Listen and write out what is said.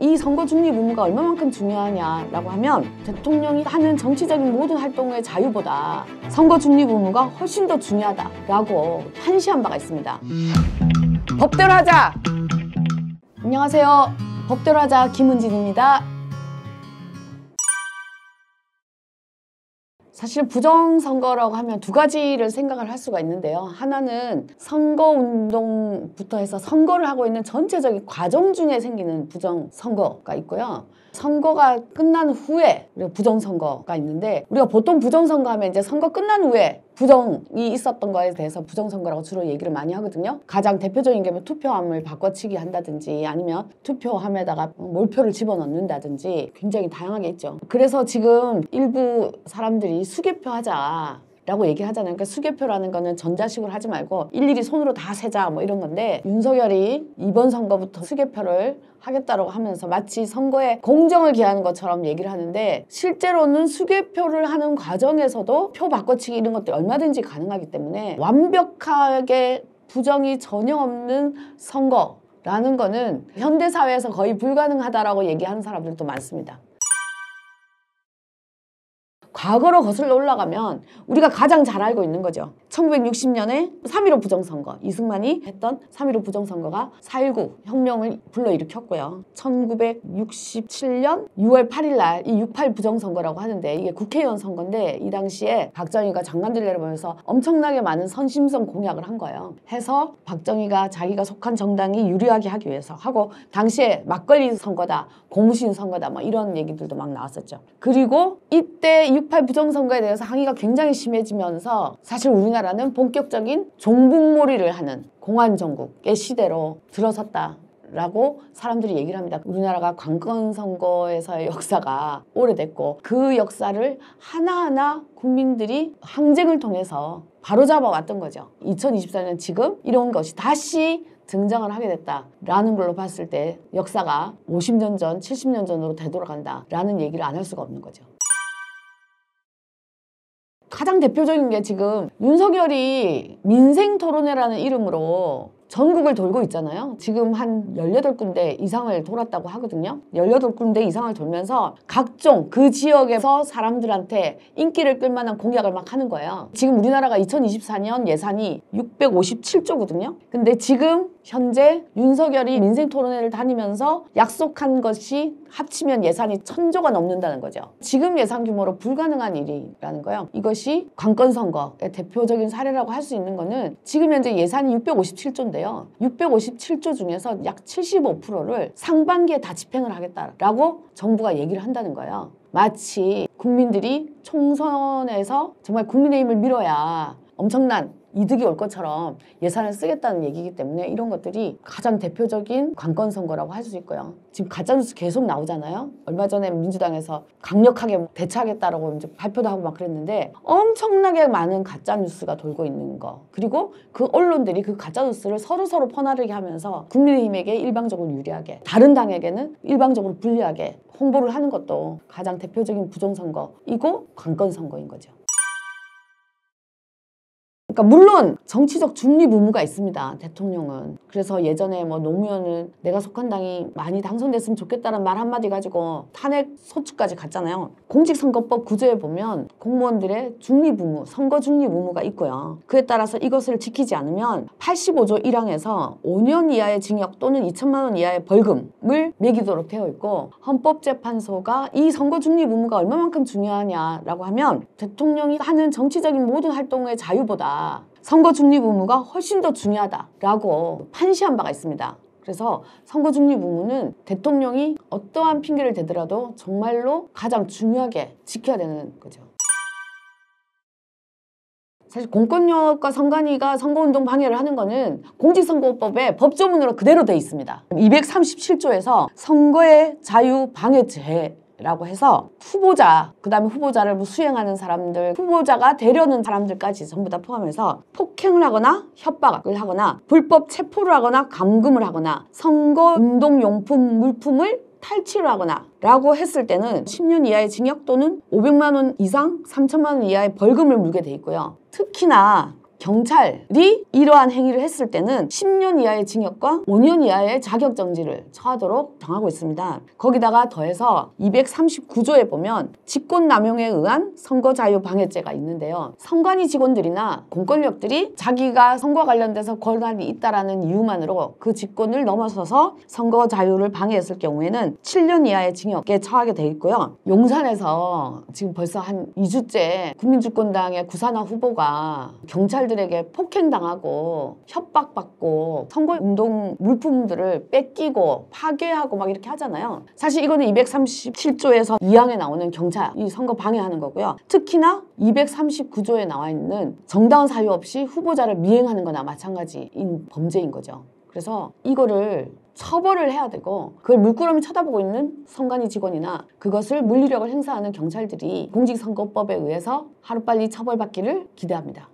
이 선거 중립 의무가 얼마만큼 중요하냐라고 하면 대통령이 하는 정치적인 모든 활동의 자유보다 선거 중립 의무가 훨씬 더 중요하다라고 판시한 바가 있습니다. 법대로 하자! 안녕하세요. 법대로 하자 김은진입니다. 사실 부정선거라고 하면 두 가지를 생각을 할 수가 있는데요. 하나는 선거운동부터 해서 선거를 하고 있는 전체적인 과정 중에 생기는 부정선거가 있고요. 선거가 끝난 후에 부정선거가 있는데, 우리가 보통 부정선거 하면 이제 선거 끝난 후에 부정이 있었던 거에 대해서 부정선거라고 주로 얘기를 많이 하거든요. 가장 대표적인 게 뭐 투표함을 바꿔치기 한다든지 아니면 투표함에다가 몰표를 집어넣는다든지 굉장히 다양하게 있죠. 그래서 지금 일부 사람들이 수개표 하자 라고 얘기를 하잖아요. 그러니까 수개표라는 거는 전자식으로 하지 말고 일일이 손으로 다 세자 뭐 이런 건데, 윤석열이 이번 선거부터 수개표를 하겠다라고 하면서 마치 선거에 공정을 기하는 것처럼 얘기를 하는데, 실제로는 수개표를 하는 과정에서도 표 바꿔치기 이런 것들이 얼마든지 가능하기 때문에 완벽하게 부정이 전혀 없는 선거라는 거는 현대사회에서 거의 불가능하다라고 얘기하는 사람들도 많습니다. 과거로 거슬러 올라가면 우리가 가장 잘 알고 있는 거죠. 1960년에 3.15 부정선거, 이승만이 했던 3.15 부정선거가 4.19 혁명을 불러일으켰고요. 1967년 6월 8일 날 이 6.8 부정선거라고 하는데, 이게 국회의원 선거인데 이 당시에 박정희가 장관들 내려보면서 엄청나게 많은 선심성 공약을 한 거예요. 해서 박정희가 자기가 속한 정당이 유리하게 하기 위해서 하고, 당시에 막걸리 선거다, 고무신 선거다 뭐 이런 얘기들도 막 나왔었죠. 그리고 이때 6.8 부정선거에 대해서 항의가 굉장히 심해지면서 사실 우리나라는 본격적인 종북몰이를 하는 공안정국의 시대로 들어섰다라고 사람들이 얘기를 합니다. 우리나라가 관건선거에서의 역사가 오래됐고, 그 역사를 하나하나 국민들이 항쟁을 통해서 바로잡아 왔던 거죠. 2024년 지금 이런 것이 다시 등장을 하게 됐다라는 걸로 봤을 때 역사가 50년 전, 70년 전으로 되돌아간다라는 얘기를 안 할 수가 없는 거죠. 가장 대표적인 게 지금 윤석열이 민생토론회라는 이름으로 전국을 돌고 있잖아요. 지금 한 18군데 이상을 돌았다고 하거든요. 18군데 이상을 돌면서 각종 그 지역에서 사람들한테 인기를 끌만한 공약을 막 하는 거예요. 지금 우리나라가 2024년 예산이 657조거든요. 근데 지금 현재 윤석열이 민생토론회를 다니면서 약속한 것이 합치면 예산이 1000조가 넘는다는 거죠. 지금 예산 규모로 불가능한 일이라는 거예요. 이것이 관건선거의 대표적인 사례라고 할 수 있는 거는, 지금 현재 예산이 657조인데요. 657조 중에서 약 75%를 상반기에 다 집행을 하겠다라고 정부가 얘기를 한다는 거예요. 마치 국민들이 총선에서 정말 국민의힘을 밀어야 엄청난 이득이 올 것처럼 예산을 쓰겠다는 얘기이기 때문에 이런 것들이 가장 대표적인 관건선거라고 할 수 있고요. 지금 가짜뉴스 계속 나오잖아요. 얼마 전에 민주당에서 강력하게 대처하겠다라고 이제 발표도 하고 막 그랬는데, 엄청나게 많은 가짜뉴스가 돌고 있는 거, 그리고 그 언론들이 그 가짜뉴스를 서로 퍼나르게 하면서 국민의힘에게 일방적으로 유리하게, 다른 당에게는 일방적으로 불리하게 홍보를 하는 것도 가장 대표적인 부정선거이고 관건선거인 거죠. 그러니까 물론 정치적 중립 의무가 있습니다, 대통령은. 그래서 예전에 뭐 노무현은 내가 속한 당이 많이 당선됐으면 좋겠다는 말 한마디 가지고 탄핵 소추까지 갔잖아요. 공직선거법 구조에 보면 공무원들의 중립 의무, 선거 중립 의무가 있고요. 그에 따라서 이것을 지키지 않으면 85조 1항에서 5년 이하의 징역 또는 2천만 원 이하의 벌금을 매기도록 되어 있고, 헌법재판소가 이 선거 중립 의무가 얼마만큼 중요하냐라고 하면 대통령이 하는 정치적인 모든 활동의 자유보다 선거 중립 의무가 훨씬 더 중요하다라고 판시한 바가 있습니다. 그래서 선거 중립 의무는 대통령이 어떠한 핑계를 대더라도 정말로 가장 중요하게 지켜야 되는 거죠. 사실 공권력과 선관위가 선거운동 방해를 하는 거는 공직선거법에 법조문으로 그대로 돼 있습니다. 237조에서 선거의 자유 방해죄 라고 해서 후보자, 그 다음에 후보자를 뭐 수행하는 사람들, 후보자가 되려는 사람들까지 전부 다 포함해서 폭행을 하거나 협박을 하거나 불법 체포를 하거나 감금을 하거나 선거운동용품 물품을 탈취를 하거나 라고 했을 때는 10년 이하의 징역 또는 500만 원 이상 3천만 원 이하의 벌금을 물게 돼 있고요. 특히나 경찰이 이러한 행위를 했을 때는 10년 이하의 징역과 5년 이하의 자격정지를 처하도록 정하고 있습니다. 거기다가 더해서 239조에 보면 직권남용에 의한 선거자유방해죄가 있는데요. 선관위 직원들이나 공권력들이 자기가 선거와 관련돼서 권한이 있다라는 이유만으로 그 직권을 넘어서서 선거 자유를 방해했을 경우에는 7년 이하의 징역에 처하게 돼 있고요. 용산에서 지금 벌써 한 2주째 국민주권당의 구산화 후보가 경찰들에게 폭행당하고 협박받고 선거운동 물품들을 뺏기고 파괴하고 막 이렇게 하잖아요. 사실 이거는 237조에서 2항에 나오는 경찰이 선거 방해하는 거고요. 특히나 239조에 나와 있는 정당한 사유 없이 후보자를 미행하는 거나 마찬가지인 범죄인 거죠. 그래서 이거를 처벌을 해야 되고 그걸 물끄러미 쳐다보고 있는 선관위 직원이나 그것을 물리력을 행사하는 경찰들이 공직선거법에 의해서 하루빨리 처벌받기를 기대합니다.